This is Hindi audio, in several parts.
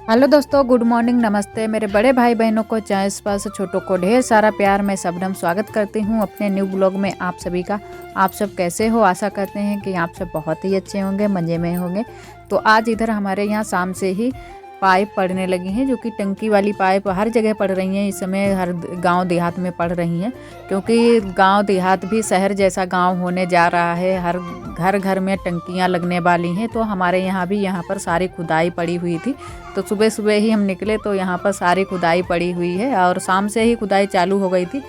हेलो दोस्तों, गुड मॉर्निंग, नमस्ते। मेरे बड़े भाई बहनों को, चाहे स्पर्श छोटों को, ढेर सारा प्यार। मैं सबनम स्वागत करती हूँ अपने न्यू ब्लॉग में आप सभी का। आप सब कैसे हो? आशा करते हैं कि आप सब बहुत ही अच्छे होंगे, मज़े में होंगे। तो आज इधर हमारे यहाँ शाम से ही पाइप पड़ने लगी हैं, जो कि टंकी वाली पाइप हर जगह पड़ रही हैं। इस समय हर गांव देहात में पड़ रही हैं, क्योंकि गांव देहात भी शहर जैसा गांव होने जा रहा है। हर घर घर में टंकियां लगने वाली हैं। तो हमारे यहाँ भी यहाँ पर सारी खुदाई पड़ी हुई थी। तो सुबह सुबह ही हम निकले तो यहाँ पर सारी खुदाई पड़ी हुई है और शाम से ही खुदाई चालू हो गई थी।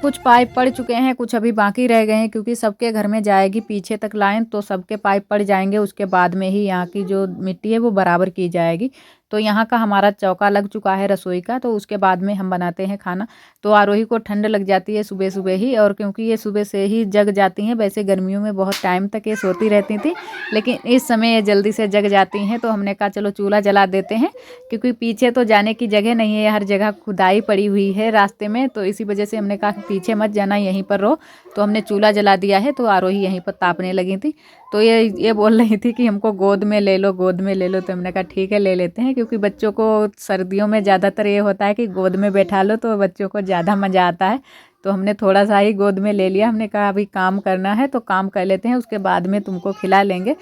कुछ पाइप पड़ चुके हैं, कुछ अभी बाकी रह गए हैं, क्योंकि सबके घर में जाएगी पीछे तक लाइन, तो सबके पाइप पड़ जाएंगे। उसके बाद में ही यहाँ की जो मिट्टी है वो बराबर की जाएगी। तो यहाँ का हमारा चौका लग चुका है रसोई का, तो उसके बाद में हम बनाते हैं खाना। तो आरोही को ठंड लग जाती है सुबह सुबह ही, और क्योंकि ये सुबह से ही जग जाती हैं। वैसे गर्मियों में बहुत टाइम तक ये सोती रहती थी, लेकिन इस समय ये जल्दी से जग जाती हैं। तो हमने कहा चलो चूल्हा जला देते हैं, क्योंकि पीछे तो जाने की जगह नहीं है, हर जगह खुदाई पड़ी हुई है रास्ते में। तो इसी वजह से हमने कहा पीछे मत जाना, यहीं पर रहो। तो हमने चूल्हा जला दिया है। तो आरोही यहीं पर तापने लगी थी। तो ये बोल रही थी कि हमको गोद में ले लो, गोद में ले लो। तो हमने कहा ठीक है, ले लेते हैं, क्योंकि बच्चों को सर्दियों में ज़्यादातर ये होता है कि गोद में बैठा लो, तो बच्चों को ज़्यादा मज़ा आता है। तो हमने थोड़ा सा ही गोद में ले लिया। हमने कहा अभी काम करना है तो काम कर लेते हैं, उसके बाद में तुमको खिला लेंगे।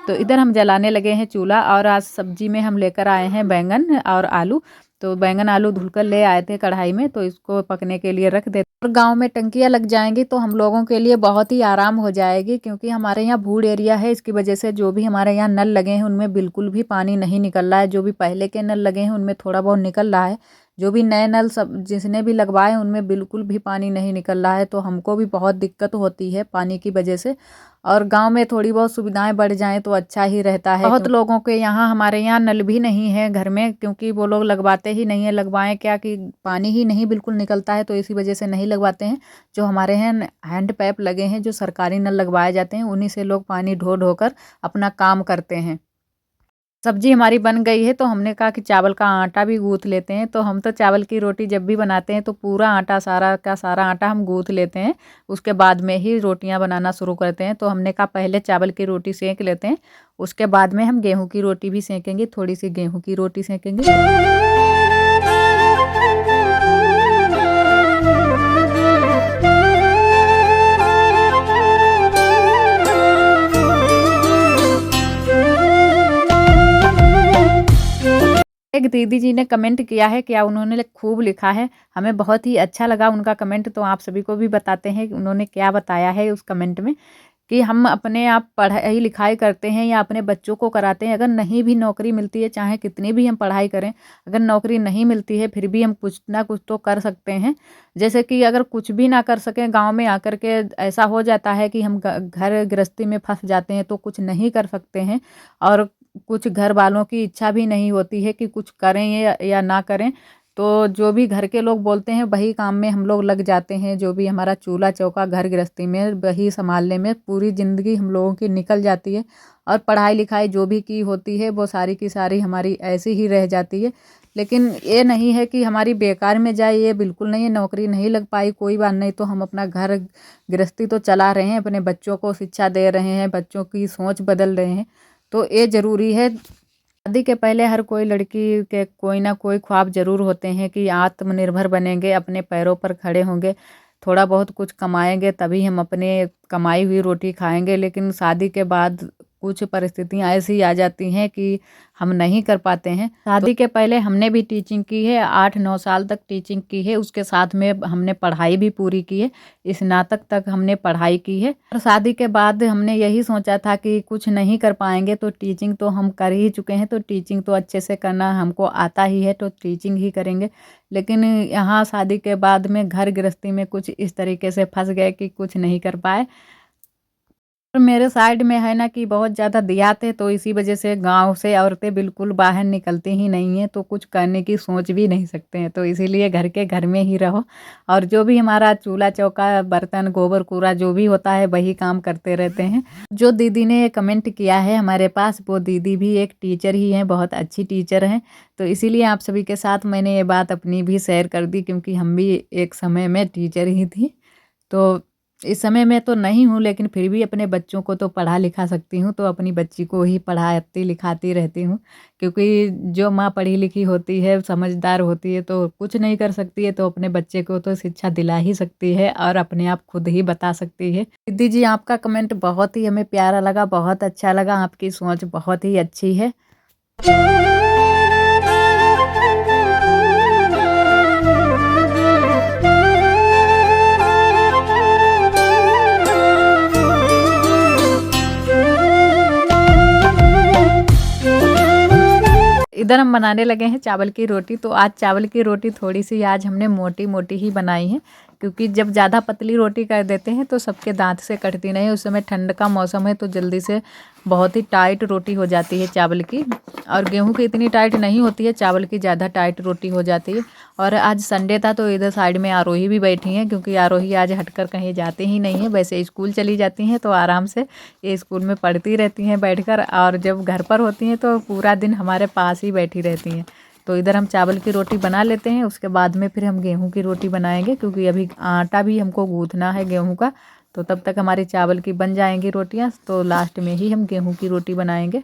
तो इधर हम जलाने लगे हैं चूल्हा। और आज सब्जी में हम लेकर आए हैं बैंगन और आलू। तो बैंगन आलू धुलकर ले आए थे कढ़ाई में, तो इसको पकने के लिए रख देते। और गांव में टंकियां लग जाएंगी तो हम लोगों के लिए बहुत ही आराम हो जाएगी, क्योंकि हमारे यहाँ भूड़ एरिया है। इसकी वजह से जो भी हमारे यहाँ नल लगे हैं उनमें बिल्कुल भी पानी नहीं निकल रहा है। जो भी पहले के नल लगे हैं उनमें थोड़ा बहुत निकल रहा है। जो भी नए नल सब जिसने भी लगवाए हैं उनमें बिल्कुल भी पानी नहीं निकल रहा है। तो हमको भी बहुत दिक्कत होती है पानी की वजह से। और गांव में थोड़ी बहुत सुविधाएं बढ़ जाएं तो अच्छा ही रहता है। बहुत लोगों के यहाँ, हमारे यहाँ नल भी नहीं है घर में, क्योंकि वो लोग लगवाते ही नहीं है। लगवाएं क्या कि पानी ही नहीं बिल्कुल निकलता है, तो इसी वजह से नहीं लगवाते हैं। जो हमारे यहाँ हैंड पैप लगे हैं, जो सरकारी नल लगवाए जाते हैं, उन्हीं से लोग पानी ढो ढो कर अपना काम करते हैं। सब्जी हमारी बन गई है, तो हमने कहा कि चावल का आटा भी गूँथ लेते हैं। तो हम तो चावल की रोटी जब भी बनाते हैं तो पूरा आटा, सारा का सारा आटा हम गूँथ लेते हैं। उसके बाद में ही रोटियां बनाना शुरू करते हैं। तो हमने कहा पहले चावल की रोटी सेंक लेते हैं, उसके बाद में हम गेहूं की रोटी भी सेंकेंगे, थोड़ी सी गेहूं की रोटी सेंकेंगे। एक दीदी जी ने कमेंट किया है, क्या उन्होंने खूब लिखा है। हमें बहुत ही अच्छा लगा उनका कमेंट। तो आप सभी को भी बताते हैं कि उन्होंने क्या बताया है उस कमेंट में, कि हम अपने आप पढ़ाई लिखाई करते हैं या अपने बच्चों को कराते हैं। अगर नहीं भी नौकरी मिलती है, चाहे कितनी भी हम पढ़ाई करें, अगर नौकरी नहीं मिलती है, फिर भी हम कुछ ना कुछ तो कर सकते हैं। जैसे कि अगर कुछ भी ना कर सकें, गांव में आकर के ऐसा हो जाता है कि हम घर गृहस्थी में फंस जाते हैं, तो कुछ नहीं कर सकते हैं। और कुछ घर वालों की इच्छा भी नहीं होती है कि कुछ करें या ना करें। तो जो भी घर के लोग बोलते हैं वही काम में हम लोग लग जाते हैं। जो भी हमारा चूल्हा चौका घर गृहस्थी में, वही संभालने में पूरी ज़िंदगी हम लोगों की निकल जाती है। और पढ़ाई लिखाई जो भी की होती है वो सारी की सारी हमारी ऐसी ही रह जाती है। लेकिन ये नहीं है कि हमारी बेकार में जाए, ये बिल्कुल नहीं है। नौकरी नहीं लग पाई, कोई बात नहीं, तो हम अपना घर गृहस्थी तो चला रहे हैं, अपने बच्चों को शिक्षा दे रहे हैं, बच्चों की सोच बदल रहे हैं। तो ये ज़रूरी है। शादी के पहले हर कोई लड़की के कोई ना कोई ख्वाब ज़रूर होते हैं कि आत्मनिर्भर बनेंगे, अपने पैरों पर खड़े होंगे, थोड़ा बहुत कुछ कमाएंगे, तभी हम अपने कमाई हुई रोटी खाएंगे। लेकिन शादी के बाद कुछ परिस्थितियां ऐसी आ जाती हैं कि हम नहीं कर पाते हैं। शादी के पहले हमने भी टीचिंग की है, 8-9 साल तक टीचिंग की है। उसके साथ में हमने पढ़ाई भी पूरी की है, स्नातक तक हमने पढ़ाई की है। और शादी के बाद हमने यही सोचा था कि कुछ नहीं कर पाएंगे तो टीचिंग तो हम कर ही चुके हैं, तो टीचिंग तो अच्छे से करना हमको आता ही है, तो टीचिंग ही करेंगे। लेकिन यहाँ शादी के बाद में घर गृहस्थी में कुछ इस तरीके से फंस गए कि कुछ नहीं कर पाए। और मेरे साइड में है ना कि बहुत ज़्यादा देहात है, तो इसी वजह से गांव से औरतें बिल्कुल बाहर निकलती ही नहीं हैं, तो कुछ करने की सोच भी नहीं सकते हैं। तो इसीलिए घर के घर में ही रहो, और जो भी हमारा चूल्हा चौका, बर्तन, गोबर कूड़ा जो भी होता है वही काम करते रहते हैं। जो दीदी ने कमेंट किया है हमारे पास, वो दीदी भी एक टीचर ही हैं, बहुत अच्छी टीचर हैं। तो इसीलिए आप सभी के साथ मैंने ये बात अपनी भी शेयर कर दी, क्योंकि हम भी एक समय में टीचर ही थी। तो इस समय मैं तो नहीं हूँ, लेकिन फिर भी अपने बच्चों को तो पढ़ा लिखा सकती हूँ, तो अपनी बच्ची को ही पढ़ाती लिखाती रहती हूँ। क्योंकि जो माँ पढ़ी लिखी होती है, समझदार होती है, तो कुछ नहीं कर सकती है, तो अपने बच्चे को तो शिक्षा दिला ही सकती है और अपने आप खुद ही बता सकती है। दीदी जी, आपका कमेंट बहुत ही हमें प्यारा लगा, बहुत अच्छा लगा, आपकी सोच बहुत ही अच्छी है। इधर हम बनाने लगे हैं चावल की रोटी। तो आज चावल की रोटी थोड़ी सी आज हमने मोटी मोटी ही बनाई है, क्योंकि जब ज़्यादा पतली रोटी कर देते हैं तो सबके दांत से कटती नहीं। उस समय ठंड का मौसम है तो जल्दी से बहुत ही टाइट रोटी हो जाती है चावल की, और गेहूं की इतनी टाइट नहीं होती है, चावल की ज़्यादा टाइट रोटी हो जाती है। और आज संडे था तो इधर साइड में आरोही भी बैठी हैं, क्योंकि आरोही आज हटकर कहीं जाते ही नहीं है। वैसे स्कूल चली जाती हैं तो आराम से ये स्कूल में पढ़ती रहती हैं बैठकर, और जब घर पर होती हैं तो पूरा दिन हमारे पास ही बैठी रहती हैं। तो इधर हम चावल की रोटी बना लेते हैं, उसके बाद में फिर हम गेहूं की रोटी बनाएंगे, क्योंकि अभी आटा भी हमको गूँथना है गेहूं का। तो तब तक हमारी चावल की बन जाएंगी रोटियां, तो लास्ट में ही हम गेहूं की रोटी बनाएंगे।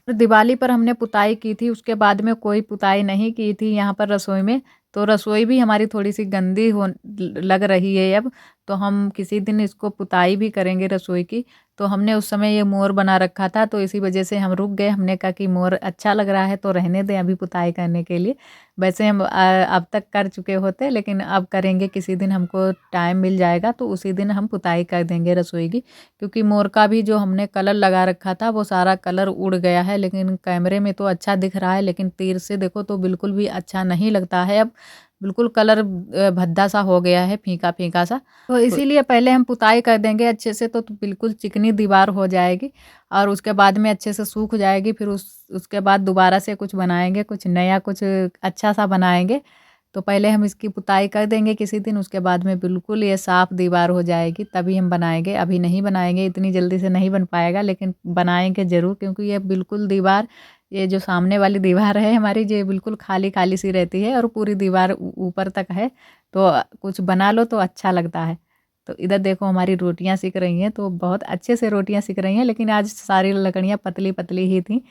दिवाली पर हमने पुताई की थी, उसके बाद में कोई पुताई नहीं की थी यहाँ पर रसोई में। तो रसोई भी हमारी थोड़ी सी गंदी हो लग रही है अब। तो हम किसी दिन इसको पुताई भी करेंगे रसोई की। तो हमने उस समय ये मोर बना रखा था, तो इसी वजह से हम रुक गए। हमने कहा कि मोर अच्छा लग रहा है तो रहने दें अभी पुताई करने के लिए। वैसे हम अब तक कर चुके होते, लेकिन अब करेंगे किसी दिन, हमको टाइम मिल जाएगा तो उसी दिन हम पुताई कर देंगे रसोई की। क्योंकि मोर का भी जो हमने कलर लगा रखा था वो सारा कलर उड़ गया है, लेकिन कैमरे में तो अच्छा दिख रहा है, लेकिन तीर से देखो तो बिल्कुल भी अच्छा नहीं लगता है। अब बिल्कुल कलर भद्दा सा हो गया है, फीका फीका सा। तो इसीलिए पहले हम पुताई कर देंगे अच्छे से, तो बिल्कुल चिकनी दीवार हो जाएगी, और उसके बाद में अच्छे से सूख जाएगी। फिर उसके बाद दोबारा से कुछ बनाएंगे, कुछ नया, कुछ अच्छा सा बनाएंगे। तो पहले हम इसकी पुताई कर देंगे किसी दिन, उसके बाद में बिल्कुल ये साफ़ दीवार हो जाएगी तभी हम बनाएंगे। अभी नहीं बनाएंगे, इतनी जल्दी से नहीं बन पाएगा, लेकिन बनाएंगे ज़रूर, क्योंकि ये बिल्कुल दीवार, ये जो सामने वाली दीवार है हमारी, ये बिल्कुल खाली खाली सी रहती है, और पूरी दीवार ऊपर तक है। तो कुछ बना लो तो अच्छा लगता है। तो इधर देखो हमारी रोटियां सिक रही हैं, तो बहुत अच्छे से रोटियां सिक रही हैं, लेकिन आज सारी लकड़ियां पतली पतली ही थी।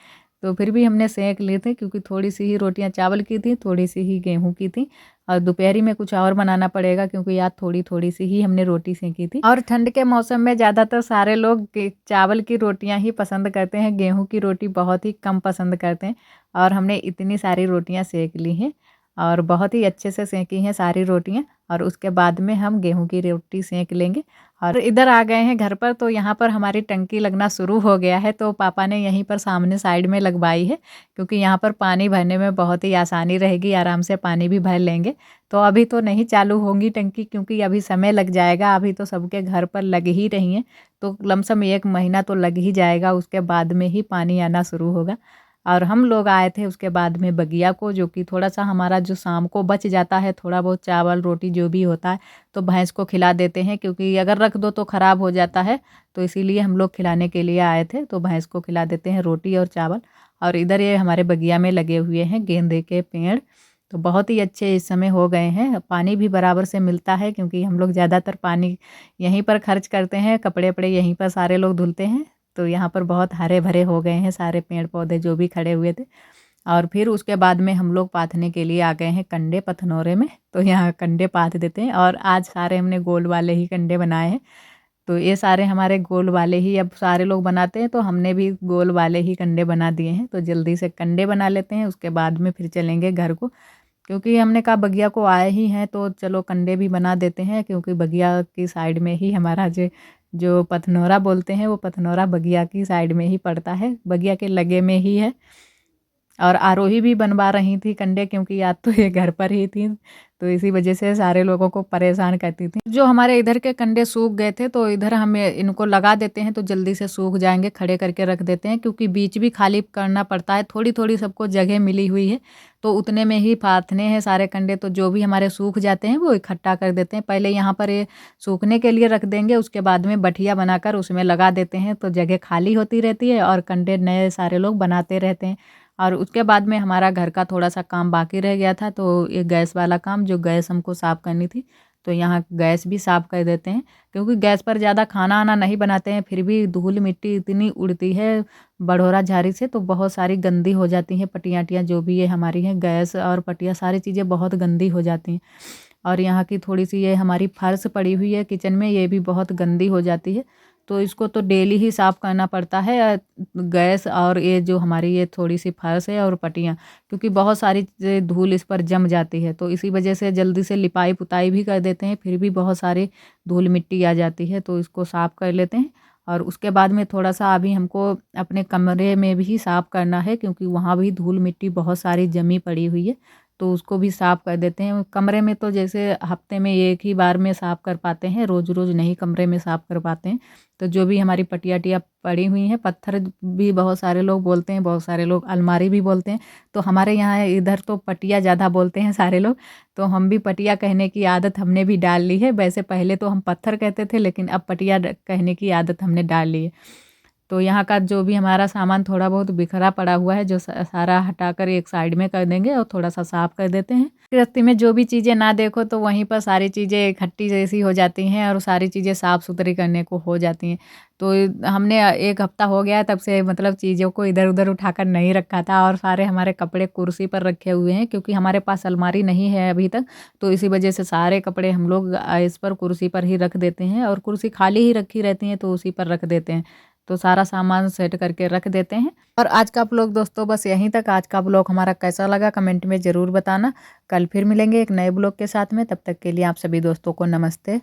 तो फिर भी हमने सेंक ली थी, क्योंकि थोड़ी सी ही रोटियां चावल की थी, थोड़ी सी ही गेहूं की थी। और दोपहरी में कुछ और बनाना पड़ेगा, क्योंकि यार थोड़ी थोड़ी सी ही हमने रोटी सेंकी थी। और ठंड के मौसम में ज़्यादातर सारे लोग चावल की रोटियां ही पसंद करते हैं, गेहूं की रोटी बहुत ही कम पसंद करते हैं। और हमने इतनी सारी रोटियां सेंक ली हैं, और बहुत ही अच्छे से सेंकी हैं सारी रोटियां। और उसके बाद में हम गेहूं की रोटी सेंक लेंगे। और इधर आ गए हैं घर पर, तो यहाँ पर हमारी टंकी लगना शुरू हो गया है। तो पापा ने यहीं पर सामने साइड में लगवाई है, क्योंकि यहाँ पर पानी भरने में बहुत ही आसानी रहेगी, आराम से पानी भी भर लेंगे। तो अभी तो नहीं चालू होंगी टंकी, क्योंकि अभी समय लग जाएगा। अभी तो सबके घर पर लग ही रही हैं, तो लमसम 1 महीना तो लग ही जाएगा, उसके बाद में ही पानी आना शुरू होगा। और हम लोग आए थे उसके बाद में बगिया को, जो कि थोड़ा सा हमारा जो शाम को बच जाता है, थोड़ा बहुत चावल रोटी जो भी होता है, तो भैंस को खिला देते हैं, क्योंकि अगर रख दो तो ख़राब हो जाता है। तो इसीलिए हम लोग खिलाने के लिए आए थे, तो भैंस को खिला देते हैं रोटी और चावल। और इधर ये हमारे बगिया में लगे हुए हैं गेंदे के पेड़, तो बहुत ही अच्छे इस समय हो गए हैं। पानी भी बराबर से मिलता है, क्योंकि हम लोग ज़्यादातर पानी यहीं पर खर्च करते हैं, कपड़े वपड़े यहीं पर सारे लोग धुलते हैं। तो यहाँ पर बहुत हरे भरे हो गए हैं सारे पेड़ पौधे जो भी खड़े हुए थे। और फिर उसके बाद में हम लोग पाथने के लिए आ गए हैं कंडे पथनौरे में, तो यहाँ कंडे पाथ देते हैं। और आज सारे हमने गोल वाले ही कंडे बनाए हैं, तो ये सारे हमारे गोल वाले ही अब सारे लोग बनाते हैं, तो हमने भी गोल वाले ही कंडे बना दिए हैं। तो जल्दी से कंडे बना लेते हैं, उसके बाद में फिर चलेंगे घर को, क्योंकि हमने कहा बगिया को आए ही हैं तो चलो कंडे भी बना देते हैं। क्योंकि बगिया की साइड में ही हमारा जो जो पथनौरा बोलते हैं, वो पथनौरा बगिया की साइड में ही पड़ता है, बगिया के लगे में ही है। और आरोही भी बनवा रही थी कंडे, क्योंकि आज तो ये घर पर ही थी, तो इसी वजह से सारे लोगों को परेशान करती थी। जो हमारे इधर के कंडे सूख गए थे, तो इधर हम इनको लगा देते हैं, तो जल्दी से सूख जाएंगे, खड़े करके रख देते हैं, क्योंकि बीच भी खाली करना पड़ता है। थोड़ी थोड़ी सबको जगह मिली हुई है, तो उतने में ही फाथने हैं सारे कंडे। तो जो भी हमारे सूख जाते हैं वो इकट्ठा कर देते हैं, पहले यहाँ पर ये सूखने के लिए रख देंगे, उसके बाद में बठिया बनाकर उसमें लगा देते हैं, तो जगह खाली होती रहती है और कंडे नए सारे लोग बनाते रहते हैं। और उसके बाद में हमारा घर का थोड़ा सा काम बाकी रह गया था, तो ये गैस वाला काम, जो गैस हमको साफ़ करनी थी, तो यहाँ गैस भी साफ़ कर देते हैं, क्योंकि गैस पर ज़्यादा खाना आना नहीं बनाते हैं, फिर भी धूल मिट्टी इतनी उड़ती है बड़ोरा झाड़ी से, तो बहुत सारी गंदी हो जाती हैं पट्टियाँ वट्टियाँ जो भी ये हमारी हैं, गैस और पट्टियाँ सारी चीज़ें बहुत गंदी हो जाती हैं। और यहाँ की थोड़ी-सी ये हमारी फर्श पड़ी हुई है किचन में, ये भी बहुत गंदी हो जाती है, तो इसको तो डेली ही साफ़ करना पड़ता है। गैस और ये जो हमारी ये थोड़ी-सी फर्श है और पट्टियाँ, क्योंकि बहुत सारी धूल इस पर जम जाती है, तो इसी वजह से जल्दी से लिपाई-पुताई भी कर देते हैं, फिर भी बहुत सारी धूल मिट्टी आ जाती है, तो इसको साफ़ कर लेते हैं। और उसके बाद में थोड़ा-सा अभी हमको अपने कमरे में भी साफ़ करना है, क्योंकि वहाँ भी धूल मिट्टी बहुत सारी जमी पड़ी हुई है, तो उसको भी साफ़ कर देते हैं। कमरे में तो जैसे हफ्ते में एक ही बार में साफ़ कर पाते हैं, रोज़-रोज़ नहीं कमरे में साफ़ कर पाते हैं। तो जो भी हमारी पटिया-वटिया पड़ी हुई हैं, पत्थर भी बहुत सारे लोग बोलते हैं, बहुत सारे लोग अलमारी भी बोलते हैं, तो हमारे यहाँ इधर तो पटिया ज़्यादा बोलते हैं सारे लोग, तो हम भी पटिया कहने की आदत हमने भी डाल ली है। वैसे पहले तो हम पत्थर कहते थे, लेकिन अब पटिया कहने की आदत हमने डाल ली है। तो यहाँ का जो भी हमारा सामान थोड़ा बहुत बिखरा पड़ा हुआ है, जो सारा हटाकर एक साइड में कर देंगे और थोड़ा-सा साफ़ कर देते हैं। गृहस्थी में जो भी चीज़ें ना देखो तो वहीं पर सारी चीज़ें इकट्ठी जैसी हो जाती हैं और सारी चीज़ें साफ़-सुथरी करने को हो जाती हैं। तो हमने 1 हफ़्ता हो गया है तब से मतलब चीज़ों को इधर-उधर उठाकर नहीं रखा था, और सारे हमारे कपड़े कुर्सी पर रखे हुए हैं, क्योंकि हमारे पास अलमारी नहीं है अभी तक, तो इसी वजह से सारे कपड़े हम लोग इस पर कुर्सी पर ही रख देते हैं, और कुर्सी खाली ही रखी रहती है तो उसी पर रख देते हैं। तो सारा सामान सेट करके रख देते हैं। और आज का ब्लॉग दोस्तों बस यहीं तक। आज का ब्लॉग हमारा कैसा लगा कमेंट में ज़रूर बताना। कल फिर मिलेंगे एक नए ब्लॉग के साथ में, तब तक के लिए आप सभी दोस्तों को नमस्ते।